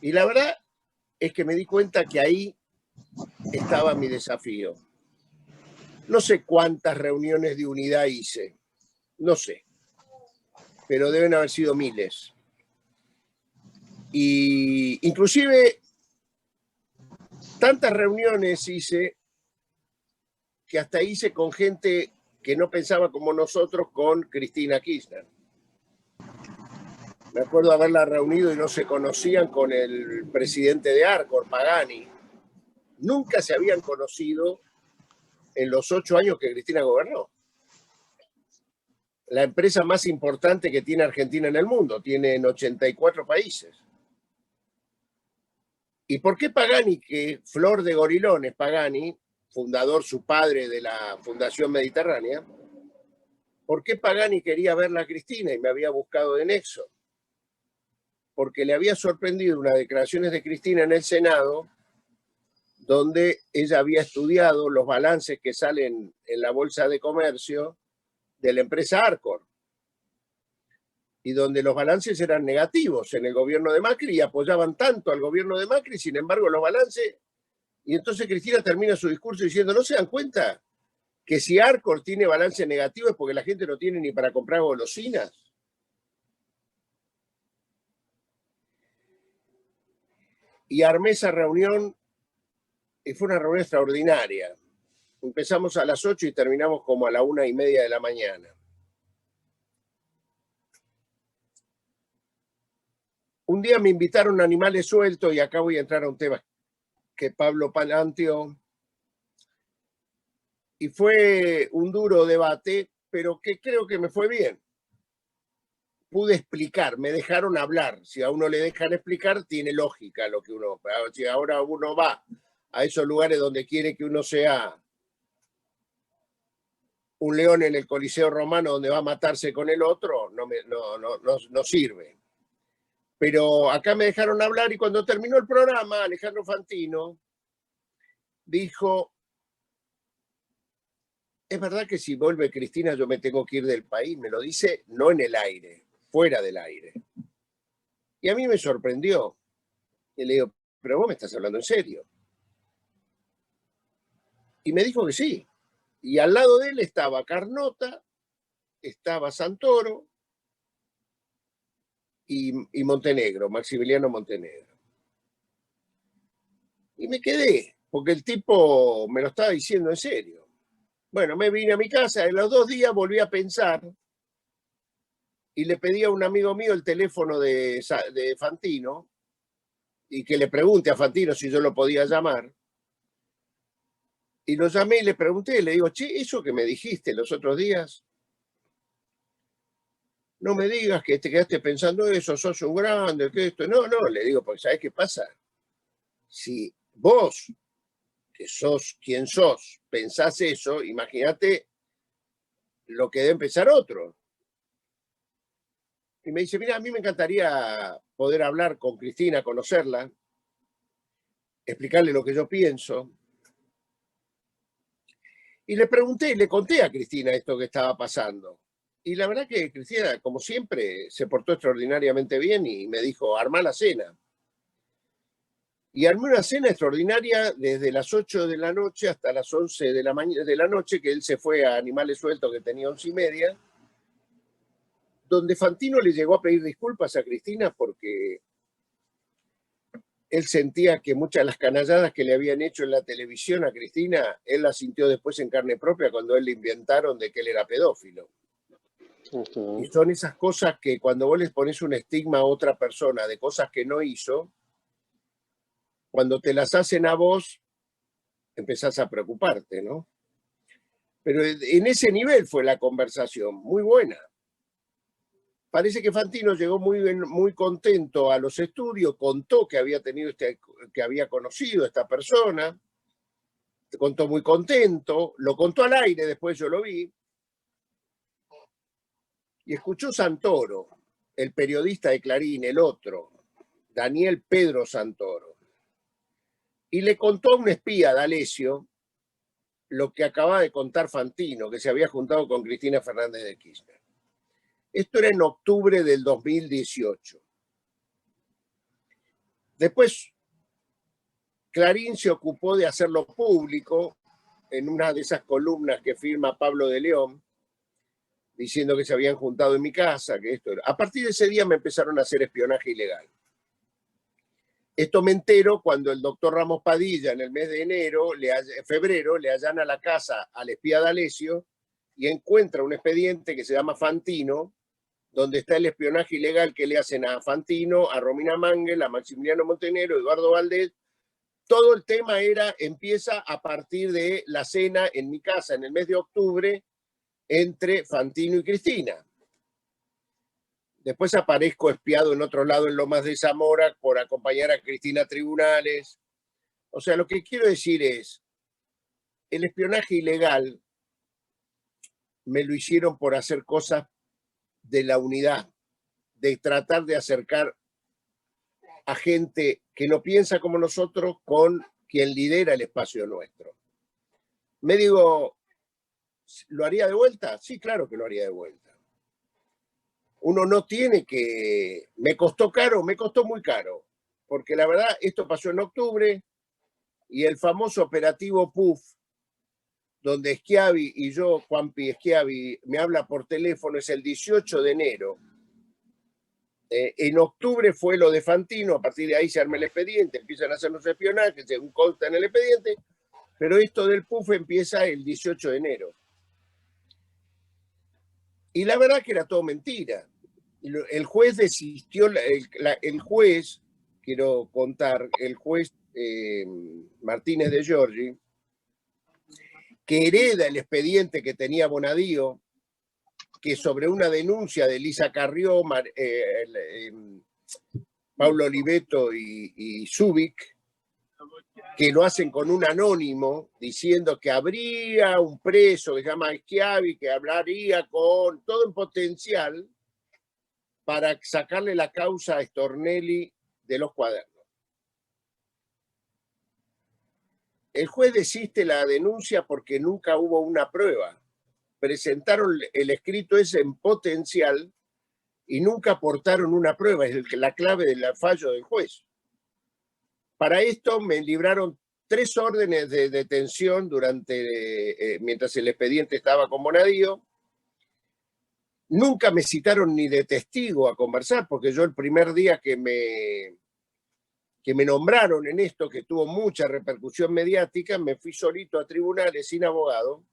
Y la verdad es que me di cuenta que ahí estaba mi desafío. No sé cuántas reuniones de unidad hice, no sé, pero deben haber sido miles. Y inclusive tantas reuniones hice que hasta hice con gente que no pensaba como nosotros, con Cristina Kirchner. Me acuerdo haberla reunido y no se conocían con el presidente de Arcor, Pagani. Nunca se habían conocido en los 8 años que Cristina gobernó. La empresa más importante que tiene Argentina en el mundo, tiene en 84 países. ¿Y por qué Pagani, que Flor de Gorilones, Pagani, fundador, su padre de la Fundación Mediterránea, por qué Pagani quería verla a Cristina y me había buscado de nexo? Porque le había sorprendido unas declaraciones de Cristina en el Senado, donde ella había estudiado los balances que salen en la Bolsa de Comercio de la empresa Arcor, y donde los balances eran negativos en el gobierno de Macri y apoyaban tanto al gobierno de Macri, sin embargo los balances... Y entonces Cristina termina su discurso diciendo, ¿no se dan cuenta que si Arcor tiene balance negativo es porque la gente no tiene ni para comprar golosinas? Y armé esa reunión, y fue una reunión extraordinaria. Empezamos a las 8 y terminamos como a la 1:30 de la mañana. Un día me invitaron a Animales Sueltos, y acá voy a entrar a un tema que Pablo planteó, y fue un duro debate, pero que creo que me fue bien. Pude explicar, me dejaron hablar. Si a uno le dejan explicar, tiene lógica lo que uno... Si ahora uno va a esos lugares donde quiere que uno sea un león en el Coliseo Romano donde va a matarse con el otro, no sirve. Pero acá me dejaron hablar, y cuando terminó el programa, Alejandro Fantino dijo, es verdad que si vuelve Cristina yo me tengo que ir del país. Me lo dice no en el aire, fuera del aire. Y a mí me sorprendió. Y le digo, pero vos me estás hablando en serio. Y me dijo que sí. Y al lado de él estaba Carnota, estaba Santoro y Montenegro, Maximiliano Montenegro. Y me quedé, porque el tipo me lo estaba diciendo en serio. Bueno, me vine a mi casa, en los 2 días volví a pensar y le pedí a un amigo mío el teléfono de Fantino, y que le pregunte a Fantino si yo lo podía llamar. Y lo llamé y le pregunté, le digo, che, eso que me dijiste los otros días, no me digas que te quedaste pensando eso, sos un grande, que esto. No, le digo, porque ¿sabés qué pasa? Si vos, que sos quien sos, pensás eso, imagínate lo que debe pensar otro. Y me dice, mira, a mí me encantaría poder hablar con Cristina, conocerla, explicarle lo que yo pienso. Y le pregunté, le conté a Cristina esto que estaba pasando. Y la verdad que Cristina, como siempre, se portó extraordinariamente bien y me dijo, armá la cena. Y armé una cena extraordinaria desde las 8 de la noche hasta las 11 de la noche, que él se fue a Animales Sueltos, que tenía 11:30, donde Fantino le llegó a pedir disculpas a Cristina porque él sentía que muchas de las canalladas que le habían hecho en la televisión a Cristina, él las sintió después en carne propia cuando él le inventaron de que él era pedófilo. Y son esas cosas que cuando vos les pones un estigma a otra persona de cosas que no hizo, cuando te las hacen a vos, empezás a preocuparte, ¿no? Pero en ese nivel fue la conversación, muy buena. Parece que Fantino llegó muy contento a los estudios, contó que había que había conocido a esta persona, contó muy contento, lo contó al aire, después yo lo vi, y escuchó Santoro, el periodista de Clarín, el otro, Daniel Pedro Santoro, y le contó a un espía, D'Alessio, lo que acaba de contar Fantino, que se había juntado con Cristina Fernández de Kirchner. Esto era en octubre del 2018. Después, Clarín se ocupó de hacerlo público en una de esas columnas que firma Pablo de León, diciendo que se habían juntado en mi casa, que esto era. A partir de ese día me empezaron a hacer espionaje ilegal. Esto me entero cuando el doctor Ramos Padilla, en el mes de febrero, le allana la casa al espía D'Alessio y encuentra un expediente que se llama Fantino, donde está el espionaje ilegal que le hacen a Fantino, a Romina Mangel, a Maximiliano Montenegro, Eduardo Valdés. Todo el tema empieza a partir de la cena en mi casa en el mes de octubre entre Fantino y Cristina. Después aparezco espiado en otro lado, en Lomas de Zamora, por acompañar a Cristina a tribunales. O sea, lo que quiero decir es, el espionaje ilegal me lo hicieron por hacer cosas de la unidad, de tratar de acercar a gente que no piensa como nosotros con quien lidera el espacio nuestro. Me digo, ¿lo haría de vuelta? Sí, claro que lo haría de vuelta. Uno no tiene que... Me costó caro, me costó muy caro, porque la verdad esto pasó en octubre y el famoso operativo PUF, donde Schiavi y yo, Juanpi Schiavi, me habla por teléfono, es el 18 de enero. En octubre fue lo de Fantino, a partir de ahí se arma el expediente, empiezan a hacer los espionajes, según consta en el expediente, pero esto del PUF empieza el 18 de enero. Y la verdad que era todo mentira. El juez desistió, el juez, quiero contar, el juez Martínez de Giorgi, que hereda el expediente que tenía Bonadío, que sobre una denuncia de Elisa Carrió, Paulo Oliveto y Zubik, que lo hacen con un anónimo, diciendo que habría un preso que se llama Schiavi, que hablaría con todo en potencial para sacarle la causa a Stornelli de los cuadernos. El juez desiste la denuncia porque nunca hubo una prueba. Presentaron el escrito ese en potencial y nunca aportaron una prueba. Es la clave del fallo del juez. Para esto me libraron 3 órdenes de detención mientras el expediente estaba con Bonadío. Nunca me citaron ni de testigo a conversar, porque yo el primer día que me nombraron en esto, que tuvo mucha repercusión mediática, me fui solito a tribunales sin abogado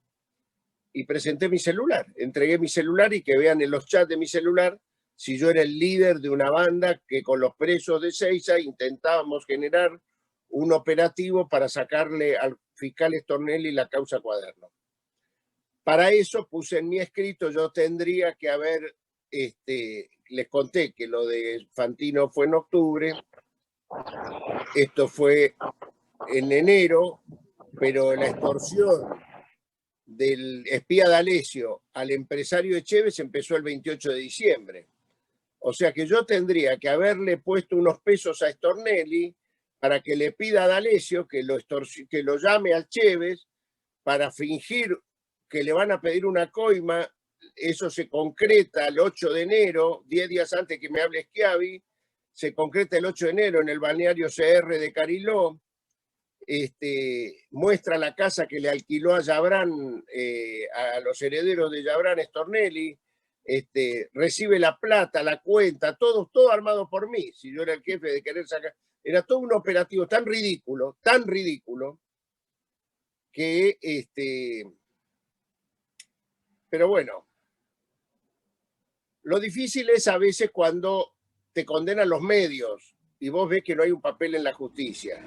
y presenté mi celular. Entregué mi celular y que vean en los chats de mi celular si yo era el líder de una banda que con los presos de Seiza intentábamos generar un operativo para sacarle al fiscal Stornelli la causa Cuaderno. Para eso puse en mi escrito, yo tendría que haber, les conté que lo de Fantino fue en octubre, esto fue en enero, pero la extorsión del espía D'Alessio al empresario Echeves empezó el 28 de diciembre. O sea que yo tendría que haberle puesto unos pesos a Stornelli para que le pida a D'Alessio que lo llame a Echeves para fingir que le van a pedir una coima. Eso se concreta el 8 de enero, 10 días antes que me hable Schiavi, se concreta el 8 de enero en el balneario CR de Cariló. Muestra la casa que le alquiló a Yabrán, a los herederos de Yabrán Stornelli, recibe la plata, la cuenta, todo armado por mí. Si yo era el jefe de querer sacar, era todo un operativo tan ridículo, que pero bueno, lo difícil es a veces cuando te condenan los medios y vos ves que no hay un papel en la justicia.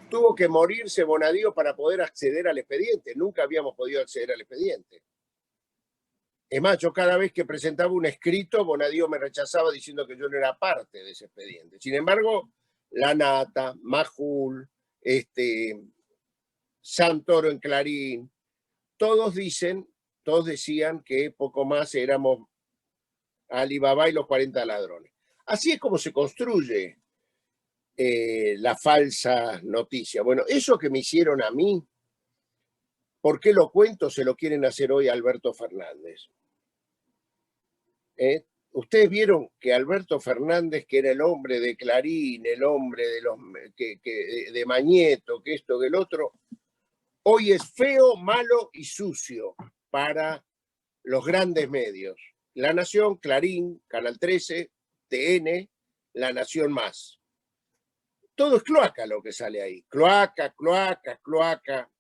Tuvo que morirse Bonadío para poder acceder al expediente. Nunca habíamos podido acceder al expediente. Es más, yo cada vez que presentaba un escrito, Bonadío me rechazaba diciendo que yo no era parte de ese expediente. Sin embargo, Lanata, Majul, Santoro en Clarín, todos decían que poco más éramos Alibaba y los 40 ladrones. Así es como se construye la falsa noticia. Bueno, eso que me hicieron a mí, ¿por qué lo cuento? Se lo quieren hacer hoy a Alberto Fernández. ustedes vieron que Alberto Fernández, que era el hombre de Clarín, el hombre de, de Mañeto, que esto, que el otro, hoy es feo, malo y sucio para los grandes medios. La Nación, Clarín, Canal 13, TN, La Nación Más. Todo es cloaca lo que sale ahí. Cloaca, cloaca, cloaca.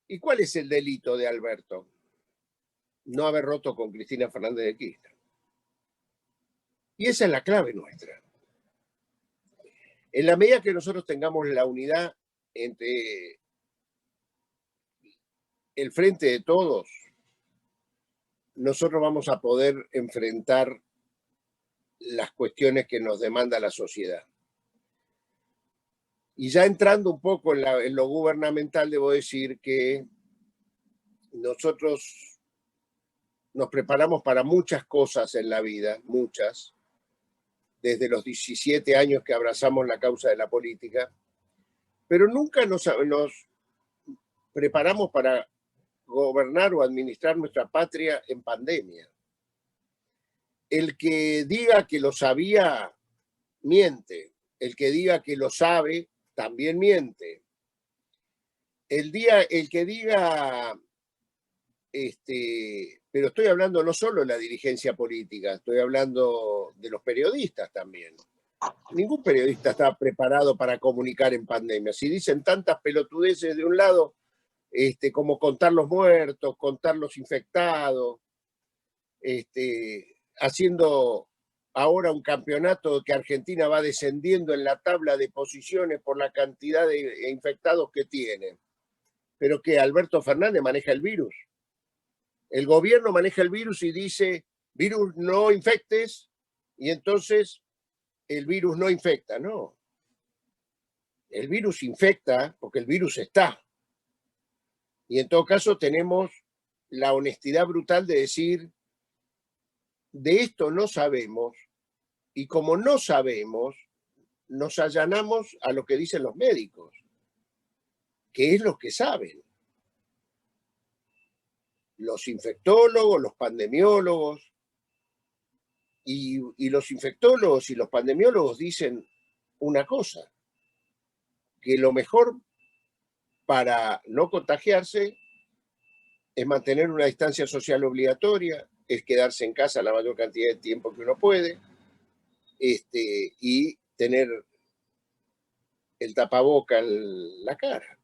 ¿Y cuál es el delito de Alberto? No haber roto con Cristina Fernández de Kirchner. Y esa es la clave nuestra. En la medida que nosotros tengamos la unidad entre el frente de todos, nosotros vamos a poder enfrentar las cuestiones que nos demanda la sociedad. Y ya entrando un poco en lo gubernamental, debo decir que nosotros nos preparamos para muchas cosas en la vida, muchas, desde los 17 años que abrazamos la causa de la política, pero nunca nos preparamos para gobernar o administrar nuestra patria en pandemia. El que diga que lo sabía, miente. El que diga que lo sabe, también miente. El que diga, pero estoy hablando no solo de la dirigencia política, estoy hablando de los periodistas también. Ningún periodista está preparado para comunicar en pandemia. Si dicen tantas pelotudeces de un lado, como contar los muertos, contar los infectados, haciendo ahora un campeonato que Argentina va descendiendo en la tabla de posiciones por la cantidad de infectados que tiene. Pero que Alberto Fernández maneja el virus. El gobierno maneja el virus y dice, virus no infectes, y entonces el virus no infecta. No. El virus infecta porque el virus está. Y en todo caso tenemos la honestidad brutal de decir, de esto no sabemos, y como no sabemos, nos allanamos a lo que dicen los médicos, que es lo que saben. Los infectólogos, los pandemiólogos, y los infectólogos y los pandemiólogos dicen una cosa, que lo mejor para no contagiarse es mantener una distancia social obligatoria, es quedarse en casa la mayor cantidad de tiempo que uno puede, y tener el tapaboca en la cara.